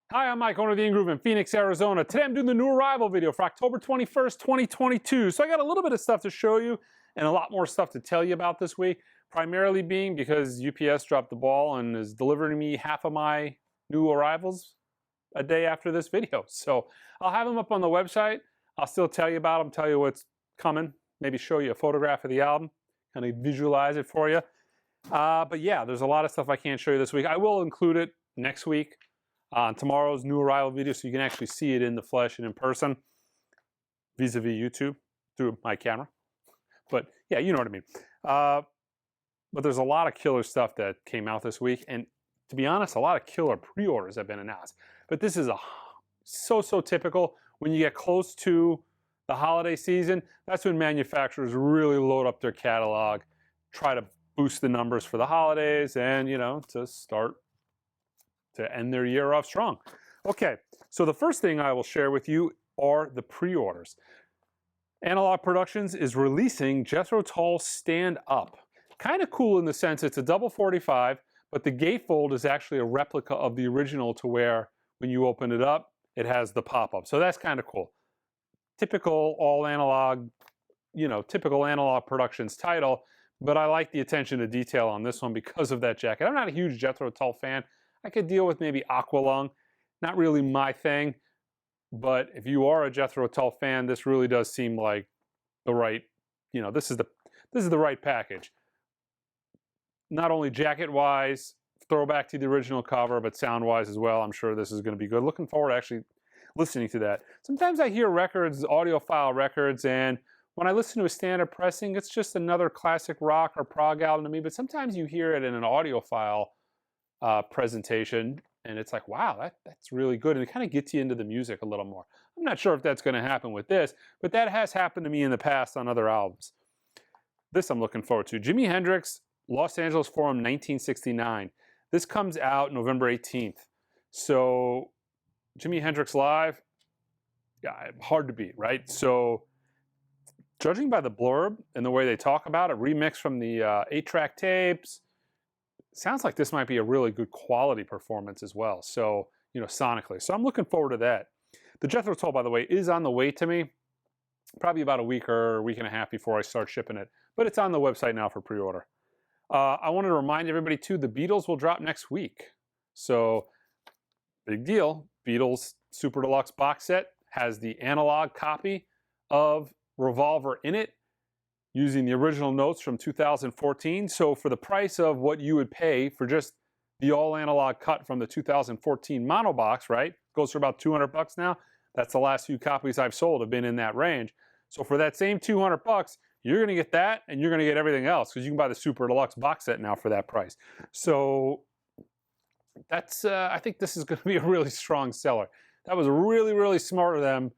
Hi, I'm Mike, owner of The In-Groove in Phoenix, Arizona. Today I'm doing the new arrival video for October 21st, 2022. So I got a little bit of stuff to show you and a lot more stuff to tell you about this week. Primarily being because UPS dropped the ball and is delivering me half of my new arrivals a day after this video. So I'll have them up on the website. I'll still tell you about them, tell you what's coming, maybe show you a photograph of the album, kind of visualize it for you. But yeah, there's a lot of stuff I can't show you this week. I will include it next week on tomorrow's new arrival video so you can actually see it in the flesh and in person vis-a-vis YouTube through my camera. But yeah, you know what I mean. But there's a lot of killer stuff that came out this week, and to be honest, a lot of killer pre-orders have been announced. But this is so typical. When you get close to the holiday season, that's when manufacturers really load up their catalog, try to boost the numbers for the holidays, and to start to end their year off strong. Okay, so the first thing I will share with you are the pre-orders. Analog Productions is releasing Jethro Tull Stand Up. Kind of cool in the sense it's a double 45, but the gatefold is actually a replica of the original to where when you open it up, it has the pop-up. So that's kind of cool. Typical all analog, typical Analog Productions title, but I like the attention to detail on this one because of that jacket. I'm not a huge Jethro Tull fan. I could deal with maybe Aqualung, not really my thing, but if you are a Jethro Tull fan, this really does seem like the right, this is the right package. Not only jacket-wise, throwback to the original cover, but sound-wise as well. I'm sure this is going to be good. Looking forward to actually listening to that. Sometimes I hear records, audiophile records, and when I listen to a standard pressing, it's just another classic rock or prog album to me, but sometimes you hear it in an audiophile presentation, and it's like, wow, that's really good, and it kind of gets you into the music a little more. I'm not sure if that's going to happen with this, but that has happened to me in the past on other albums. This I'm looking forward to. Jimi Hendrix, Los Angeles Forum, 1969. This comes out November 18th. So Jimi Hendrix live, yeah, hard to beat, right? So judging by the blurb and the way they talk about it, remixed from the 8-track tapes, sounds like this might be a really good quality performance as well. So, sonically. So I'm looking forward to that. The Jethro Tull, by the way, is on the way to me. Probably about a week or a week and a half before I start shipping it. But it's on the website now for pre-order. I wanted to remind everybody, too, the Beatles will drop next week. So, big deal. Beatles Super Deluxe box set has the analog copy of Revolver in it, using the original notes from 2014. So for the price of what you would pay for just the all analog cut from the 2014 mono box, right? Goes for about 200 bucks now. That's the last few copies I've sold have been in that range. So for that same 200 bucks, you're going to get that and you're going to get everything else because you can buy the Super Deluxe box set now for that price. So that's, I think this is going to be a really strong seller. That was really smart of them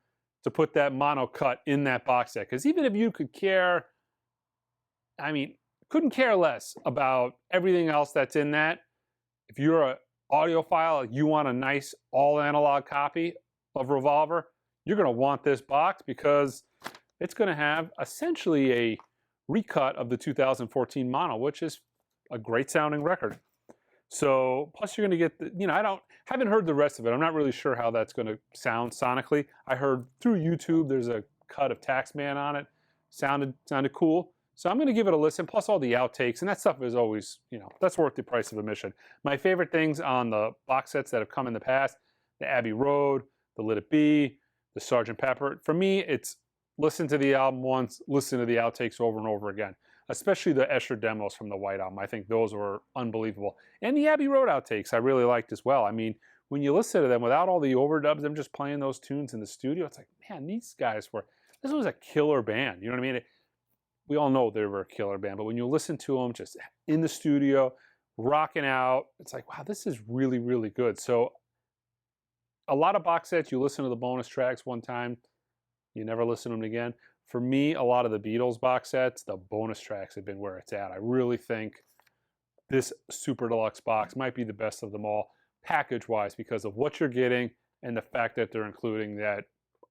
to put that mono cut in that box set, because even if you could care, couldn't care less about everything else that's in that. If you're an audiophile, you want a nice all analog copy of Revolver, you're going to want this box because it's going to have essentially a recut of the 2014 mono, which is a great sounding record. So plus you're going to get the, haven't heard the rest of it. I'm not really sure how that's going to sound sonically. I heard through YouTube there's a cut of Taxman on it. Sounded cool. So I'm going to give it a listen, plus all the outtakes, and that stuff is always, that's worth the price of admission. My favorite things on the box sets that have come in the past, the Abbey Road, the Let It Be, the Sgt. Pepper. For me, it's listen to the album once, listen to the outtakes over and over again, especially the Escher demos from the White Album. I think those were unbelievable. And the Abbey Road outtakes I really liked as well. When you listen to them without all the overdubs, them just playing those tunes in the studio, it's like, man, this was a killer band. You know what I mean? We all know they were a killer band, but when you listen to them just in the studio, rocking out, it's like, wow, this is really good. So a lot of box sets, you listen to the bonus tracks one time, you never listen to them again. For me, a lot of the Beatles box sets, the bonus tracks have been where it's at. I really think this Super Deluxe box might be the best of them all, package-wise, because of what you're getting and the fact that they're including that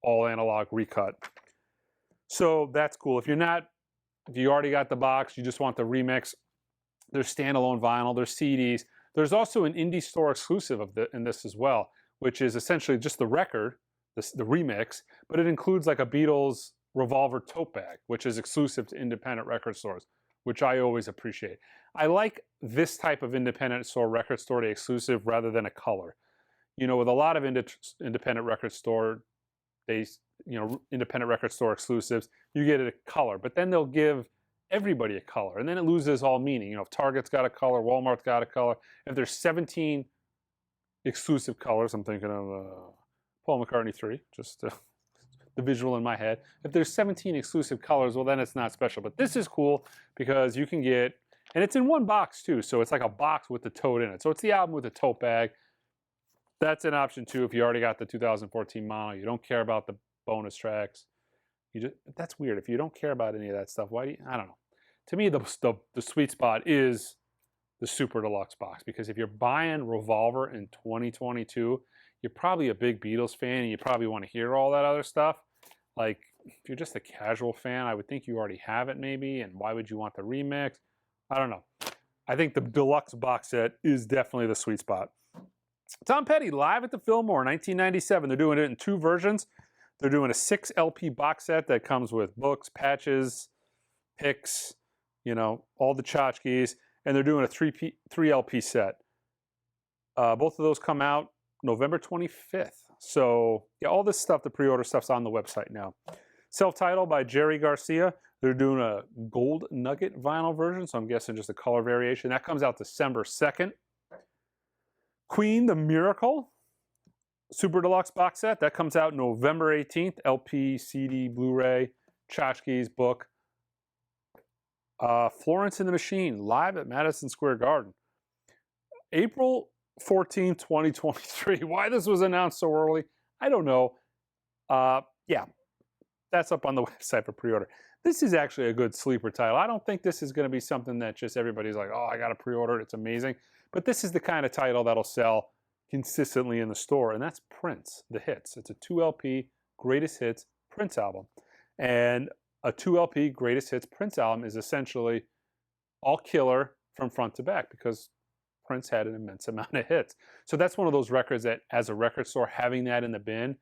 all analog recut. So that's cool. If you already got the box, you just want the remix, there's standalone vinyl, there's CDs. There's also an indie store exclusive in this as well, which is essentially just the record, the remix, but it includes like a Beatles Revolver tote bag, which is exclusive to independent record stores, which I always appreciate. I like this type of independent store record store day exclusive rather than a color. You know, with a lot of independent record store, independent record store exclusives, you get a color, but then they'll give everybody a color, and then it loses all meaning. You know, if Target's got a color, Walmart's got a color. If there's 17 exclusive colors, I'm thinking of Paul McCartney 3, just the visual in my head. If there's 17 exclusive colors, well, then it's not special. But this is cool because you can get, and it's in one box too, so it's like a box with the tote in it. So it's the album with the tote bag. That's an option too if you already got the 2014 mono. You don't care about the bonus tracks. That's weird. If you don't care about any of that stuff, why do you? I don't know. To me, the sweet spot is the Super Deluxe box, because if you're buying Revolver in 2022, you're probably a big Beatles fan and you probably want to hear all that other stuff. Like, if you're just a casual fan, I would think you already have it maybe, and why would you want the remix? I don't know. I think the deluxe box set is definitely the sweet spot. Tom Petty, live at the Fillmore, 1997. They're doing it in 2 versions. They're doing a 6 LP box set that comes with books, patches, picks, you know, all the tchotchkes, and they're doing a 3 LP set. Both of those come out November 25th. So, yeah, all this stuff, the pre-order stuff's on the website now. Self-titled by Jerry Garcia. They're doing a gold nugget vinyl version, so I'm guessing just a color variation. That comes out December 2nd. Queen, The Miracle, Super Deluxe box set. That comes out November 18th. LP, CD, Blu-ray, tchotchkes, book. Florence and the Machine, live at Madison Square Garden. April 14, 2023. Why this was announced so early, I don't know. Yeah, that's up on the website for pre-order. This is actually a good sleeper title. I don't think this is going to be something that just everybody's like, oh, I got to pre-order it. It's amazing. But this is the kind of title that'll sell consistently in the store, and that's Prince, The Hits. It's a 2 LP Greatest Hits Prince album. And a 2 LP Greatest Hits Prince album is essentially all killer from front to back, because Prince had an immense amount of hits. So that's one of those records that, as a record store, having that in the bin,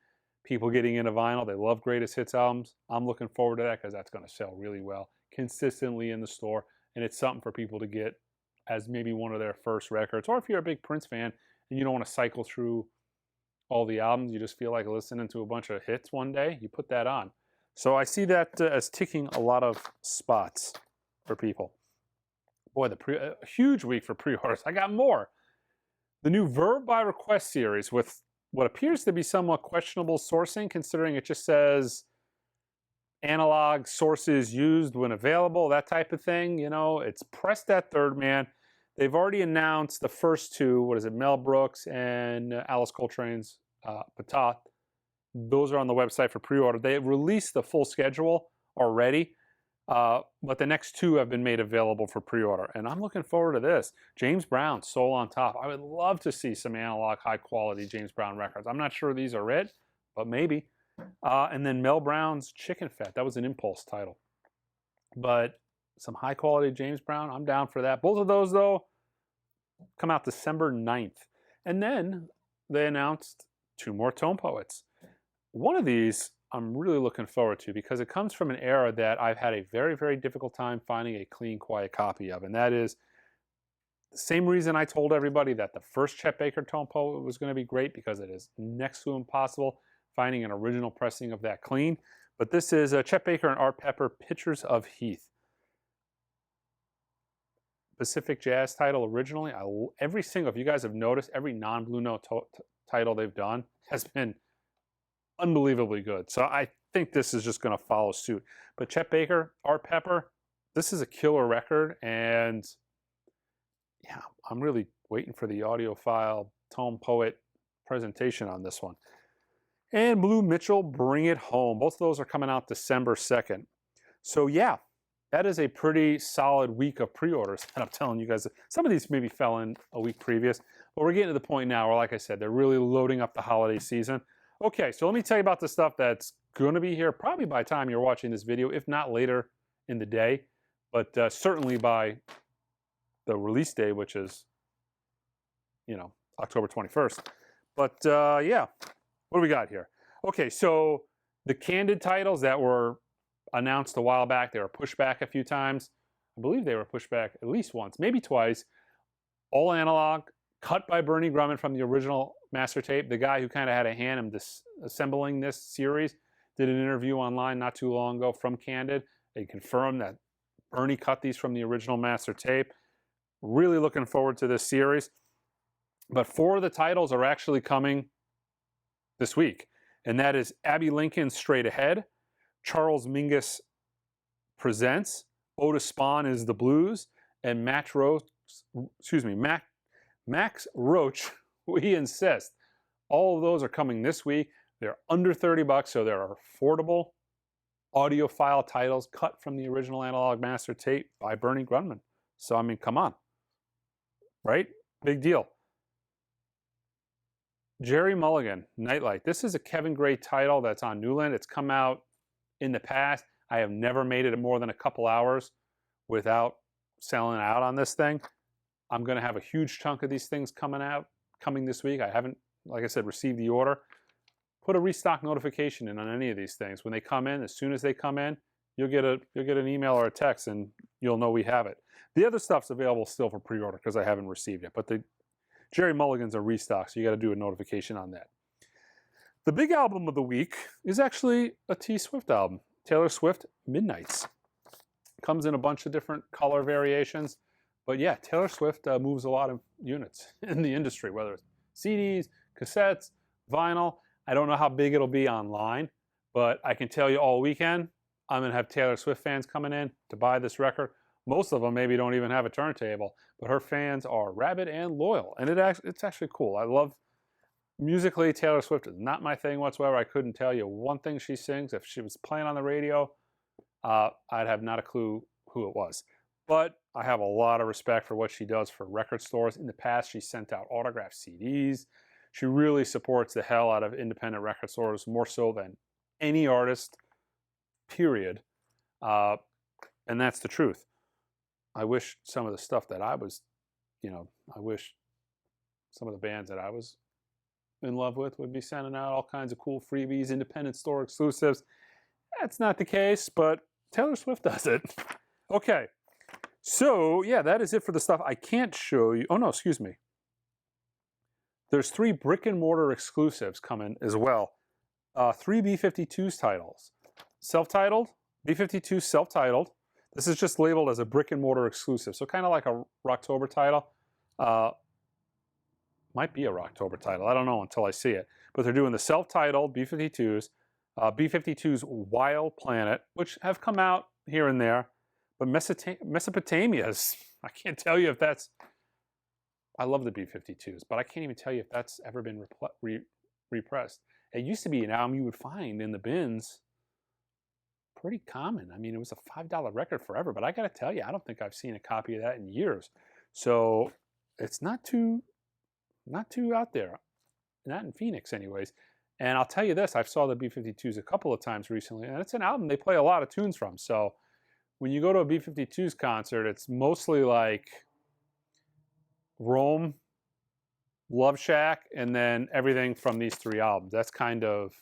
people getting into vinyl, they love Greatest Hits albums. I'm looking forward to that because that's going to sell really well consistently in the store, and it's something for people to get as maybe one of their first records. Or if you're a big Prince fan and you don't want to cycle through all the albums, you just feel like listening to a bunch of hits one day, you put that on. So I see that as ticking a lot of spots for people. Boy, a huge week for pre-orders. I got more. The new Verve by Request series with what appears to be somewhat questionable sourcing, considering it just says analog sources used when available, that type of thing. You know, it's pressed at third man. They've already announced the first 2, what is it, Mel Brooks and Alice Coltrane's Patat. Those are on the website for pre-order. They released the full schedule already, but the next 2 have been made available for pre-order. And I'm looking forward to this. James Brown, Soul on Top. I would love to see some analog, high-quality James Brown records. I'm not sure these are it, but maybe. And then Mel Brown's Chicken Fat. That was an Impulse title. But some high-quality James Brown, I'm down for that. Both of those, though, come out December 9th. And then they announced 2 more Tone Poets. One of these I'm really looking forward to because it comes from an era that I've had a very, very difficult time finding a clean, quiet copy of. And that is the same reason I told everybody that the first Chet Baker Tone Poet was going to be great, because it is next to impossible finding an original pressing of that clean. But this is Chet Baker and Art Pepper, Pictures of Heath. Pacific Jazz title originally. Every single, if you guys have noticed, every non-Blue Note title they've done has been unbelievably good. So I think this is just going to follow suit. But Chet Baker, Art Pepper, this is a killer record, and yeah, I'm really waiting for the audiophile Tone Poet presentation on this one. And Blue Mitchell, Bring It Home. Both of those are coming out December 2nd. So yeah, that is a pretty solid week of pre-orders. And I'm telling you guys, some of these maybe fell in a week previous, but we're getting to the point now where, like I said, they're really loading up the holiday season. Okay, so let me tell you about the stuff that's going to be here probably by the time you're watching this video, if not later in the day, but certainly by the release day, which is, you know, October 21st. But yeah, what do we got here? Okay, so the Candid titles that were announced a while back, they were pushed back a few times. I believe they were pushed back at least once, maybe twice. All analog, cut by Bernie Grumman from the original master tape. The guy who kind of had a hand in assembling this series did an interview online not too long ago from Candid. They confirmed that Bernie cut these from the original master tape. Really looking forward to this series. But 4 of the titles are actually coming this week. And that is Abby Lincoln Straight Ahead, Charles Mingus Presents, Otis Spawn is the Blues, and Max Roach, We Insist. All of those are coming this week. They're under 30 bucks, so they're affordable audiophile titles cut from the original analog master tape by Bernie Grumman. So, I mean, come on. Right? Big deal. Jerry Mulligan, Nightlight. This is a Kevin Gray title that's on Newland. It's come out in the past. I have never made it more than a couple hours without selling out on this thing. I'm going to have a huge chunk of these things coming this week. I haven't, like I said, received the order. Put a restock notification in on any of these things. When they come in, as soon as they come in, you'll get an email or a text and you'll know we have it. The other stuff's available still for pre-order because I haven't received it. But the Jerry Mulligan's a restock, so you got to do a notification on that. The big album of the week is actually a T Swift album. Taylor Swift, Midnights. Comes in a bunch of different color variations. But yeah, Taylor Swift moves a lot of units in the industry, whether it's CDs, cassettes, vinyl. I don't know how big it'll be online, but I can tell you all weekend, I'm going to have Taylor Swift fans coming in to buy this record. Most of them maybe don't even have a turntable, but her fans are rabid and loyal, and it's actually cool. I love musically, Taylor Swift is not my thing whatsoever. I couldn't tell you one thing she sings. If she was playing on the radio, I'd have not a clue who it was. But I have a lot of respect for what she does for record stores. In the past, she sent out autographed CDs. She really supports the hell out of independent record stores, more so than any artist, period. And that's the truth. I wish some of the stuff that I was, I wish some of the bands that I was in love with would be sending out all kinds of cool freebies, independent store exclusives. That's not the case, but Taylor Swift does it. Okay, so yeah, that is it for the stuff I can't show you. Oh no, excuse me. There's 3 brick and mortar exclusives coming as well. 3 B-52's titles. Self-titled, B-52's self-titled. This is just labeled as a brick and mortar exclusive. So kind of like a Rocktober title. Might be a Rocktober title. I don't know until I see it. But they're doing the self-titled B-52's, B-52's Wild Planet, which have come out here and there. But Mesopotamia's, I can't tell you if that's... I love the B-52's, but I can't even tell you if that's ever been repressed. It used to be an album you would find in the bins. Pretty common. I mean, it was a $5 record forever, but I got to tell you, I don't think I've seen a copy of that in years. So it's not too out there. Not in Phoenix anyways. And I'll tell you this, I've saw the B-52's a couple of times recently, and it's an album they play a lot of tunes from. So when you go to a B-52's concert, it's mostly like Rome, Love Shack, and then everything from these 3 albums. That's kind of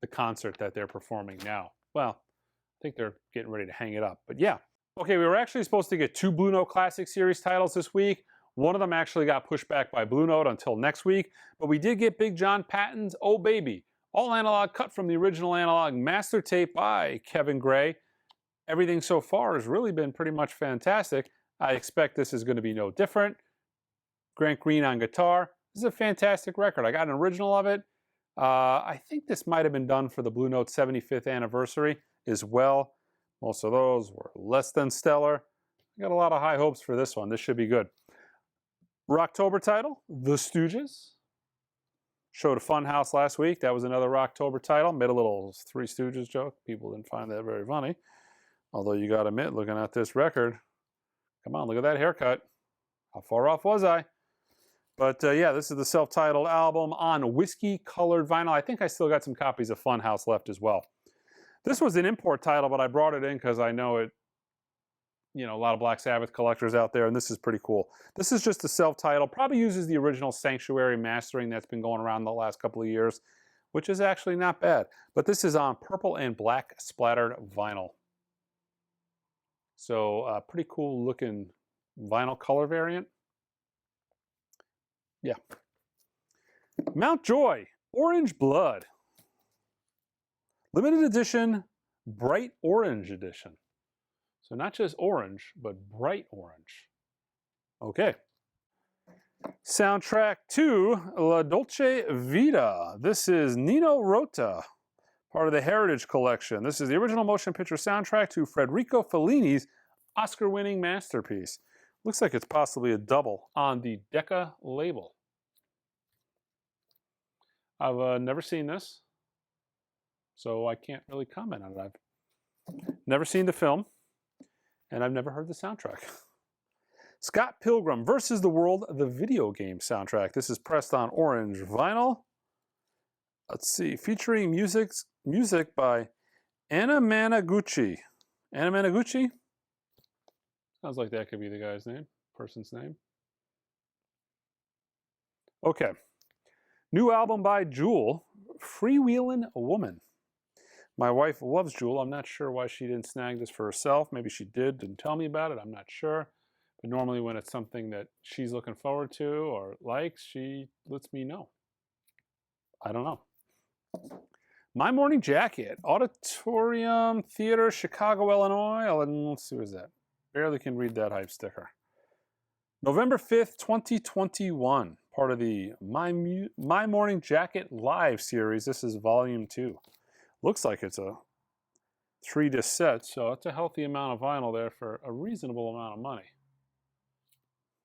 the concert that they're performing now. Well, I think they're getting ready to hang it up. But yeah. Okay, we were actually supposed to get 2 Blue Note Classic Series titles this week. One of them actually got pushed back by Blue Note until next week. But we did get Big John Patton's Oh Baby. All analog, cut from the original analog master tape by Kevin Gray. Everything so far has really been pretty much fantastic. I expect this is going to be no different. Grant Green on guitar. This is a fantastic record. I got an original of it. I think this might have been done for the Blue Note 75th anniversary as well. Most of those were less than stellar. I got a lot of high hopes for this one. This should be good. Rocktober title, The Stooges. Showed a Funhouse last week. That was another Rocktober title. Made a little Three Stooges joke. People didn't find that very funny. Although you got to admit, looking at this record, come on, look at that haircut. How far off was I? But yeah, this is the self-titled album on whiskey-colored vinyl. I think I still got some copies of Funhouse left as well. This was an import title, but I brought it in because I know you know, a lot of Black Sabbath collectors out there, and this is pretty cool. This is just a self-titled, probably uses the original Sanctuary mastering that's been going around the last couple of years, which is actually not bad. But this is on purple and black splattered vinyl. So pretty cool looking vinyl color variant. Yeah. Mount Joy, Orange Blood. Limited edition, bright orange edition. So not just orange, but bright orange. Okay. Soundtrack to La Dolce Vita. This is Nino Rota, part of the Heritage Collection. This is the original motion picture soundtrack to Federico Fellini's Oscar-winning masterpiece. Looks like it's possibly a double on the Decca label. I've never seen this, so I can't really comment on it. I've never seen the film, and I've never heard the soundtrack. Scott Pilgrim versus the World, the video game soundtrack. This is pressed on orange vinyl. Let's see, featuring music by Anna Managuchi. Anna Managuchi? Sounds like that could be the guy's name, person's name. Okay. New album by Jewel, Freewheelin' Woman. My wife loves Jewel. I'm not sure why she didn't snag this for herself. Maybe she didn't tell me about it. I'm not sure. But normally when it's something that she's looking forward to or likes, she lets me know. I don't know. My Morning Jacket, Auditorium Theater, Chicago, Illinois. Let's see, what is that? Barely can read that hype sticker. November 5th, 2021. Part of the My Morning Jacket Live series. This is volume 2. Looks like it's a 3-disc set, so it's a healthy amount of vinyl there for a reasonable amount of money.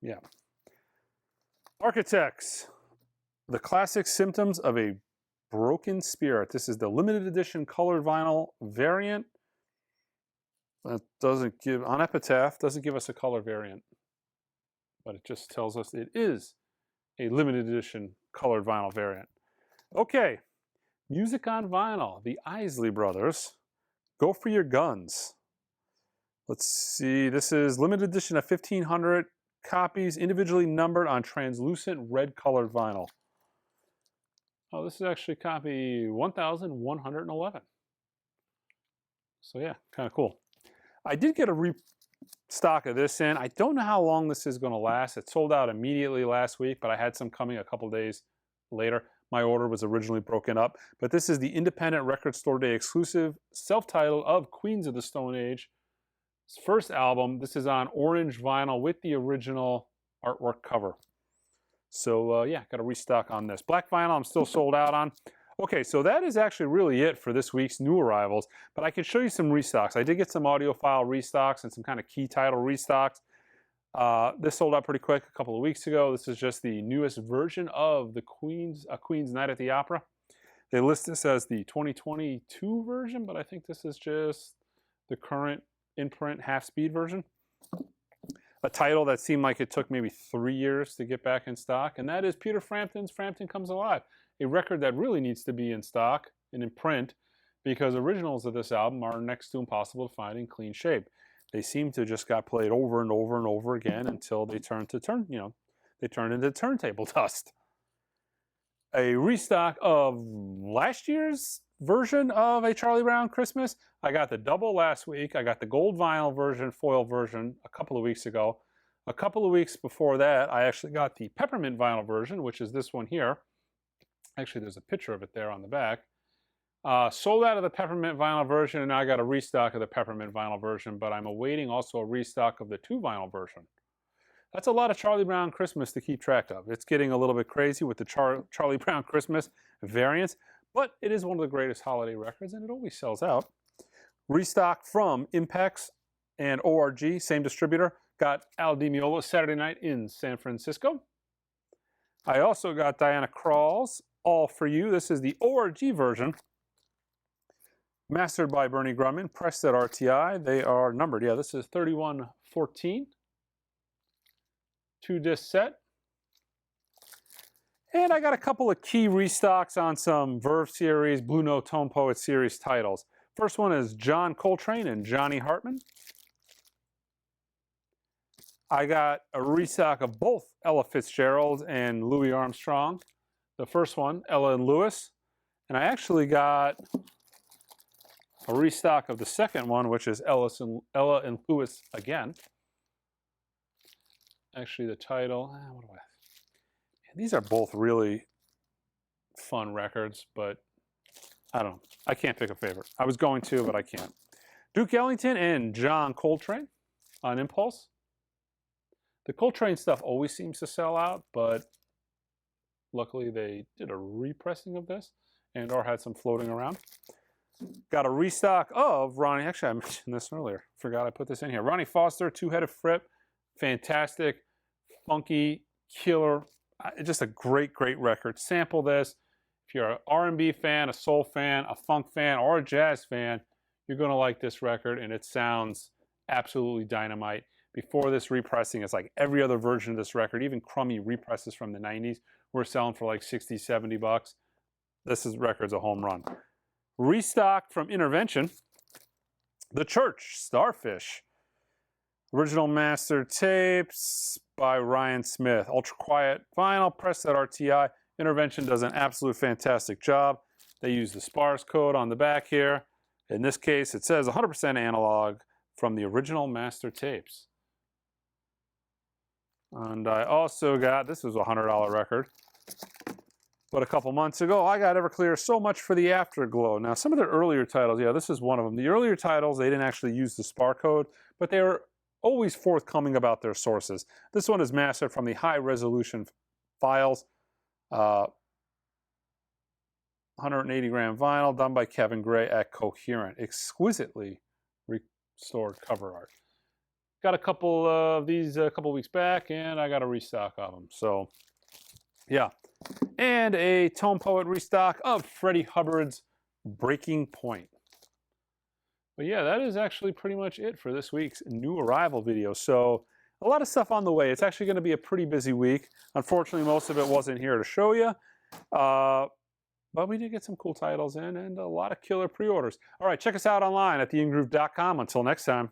Yeah. Architects, The Classic Symptoms of a Broken Spirit. This is the limited edition colored vinyl variant. That doesn't give, on Epitaph, doesn't give us a color variant, but it just tells us it is a limited edition colored vinyl variant. Okay, music on vinyl, the Isley Brothers, Go for Your Guns. Let's see, this is limited edition of 1,500 copies, individually numbered on translucent red colored vinyl. Oh, this is actually copy 1,111. So yeah, kind of cool. I did get a restock of this in. I don't know how long this is going to last. It sold out immediately last week, but I had some coming a couple days later. My order was originally broken up, but this is the Independent Record Store Day exclusive, self-titled of Queens of the Stone Age. First album. This is on orange vinyl with the original artwork cover. So yeah, got a restock on this. Black vinyl I'm still sold out on. Okay, so that is actually really it for this week's new arrivals, but I can show you some restocks. I did get some audiophile restocks and some kind of key title restocks. This sold out pretty quick a couple of weeks ago. This is just the newest version of the Queen's Night at the Opera. They list this as the 2022 version, but I think this is just the current in-print half-speed version. A title that seemed like it took maybe 3 years to get back in stock, and that is Peter Frampton's Frampton Comes Alive, a record that really needs to be in stock and in print because originals of this album are next to impossible to find in clean shape. They seem to just got played over and over and over again until they turned into turntable dust. A restock of last year's version of A Charlie Brown Christmas. I got the double last week. I got the gold vinyl version, foil version, a couple of weeks ago. A couple of weeks before that, I actually got the peppermint vinyl version, which is this one here. Actually, there's a picture of it there on the back. Sold out of the peppermint vinyl version, and now I got a restock of the peppermint vinyl version, but I'm awaiting also a restock of the 2 vinyl version. That's a lot of Charlie Brown Christmas to keep track of. It's getting a little bit crazy with the Charlie Brown Christmas variants, but it is one of the greatest holiday records, and it always sells out. Restock from Impex and ORG, same distributor. Got Al Di Meola Saturday Night in San Francisco. I also got Diana Krall's All For You. This is the ORG version. Mastered by Bernie Grumman, pressed at RTI. They are numbered. Yeah, this is 3114. 2-disc set. And I got a couple of key restocks on some Verve series, Blue Note Tone Poet series titles. First one is John Coltrane and Johnny Hartman. I got a restock of both Ella Fitzgerald and Louis Armstrong. The first one, Ella and Louis. And I actually got a restock of the second one, which is Ella and Louis again. Actually, the title, these are both really fun records, but I don't know. I can't pick a favorite. I was going to, but I can't. Duke Ellington and John Coltrane on Impulse. The Coltrane stuff always seems to sell out, but luckily they did a repressing of this and or had some floating around. Got a restock of Ronnie. Actually, I mentioned this earlier. Forgot I put this in here. Ronnie Foster, Two-Headed Fripp. Fantastic, funky, killer. Just a great, great record. Sample this. If you're an R&B fan, a soul fan, a funk fan, or a jazz fan, you're going to like this record, and it sounds absolutely dynamite. Before this repressing, it's like every other version of this record, even crummy represses from the 90s, were selling for like 60, 70 bucks. This record's a home run. Restock from Intervention, The Church, Starfish. Original master tapes by Ryan Smith. Ultra quiet vinyl, pressed at RTI. Intervention does an absolute fantastic job. They use the sparse code on the back here. In this case, it says 100% analog from the original master tapes. And I also got, this was a $100 record, but a couple months ago, I got Everclear, So Much for the Afterglow. Now, some of their earlier titles, yeah, this is one of them. The earlier titles, they didn't actually use the SPAR code, but they were always forthcoming about their sources. This one is mastered from the high-resolution files, 180-gram vinyl, done by Kevin Gray at Coherent. Exquisitely restored cover art. Got a couple of these a couple weeks back, and I got a restock of them. So, yeah. And a Tone Poet restock of Freddie Hubbard's Breaking Point. But yeah, that is actually pretty much it for this week's new arrival video. So, a lot of stuff on the way. It's actually going to be a pretty busy week. Unfortunately, most of it wasn't here to show you. But we did get some cool titles in and a lot of killer pre-orders. All right, check us out online at theingroove.com. Until next time.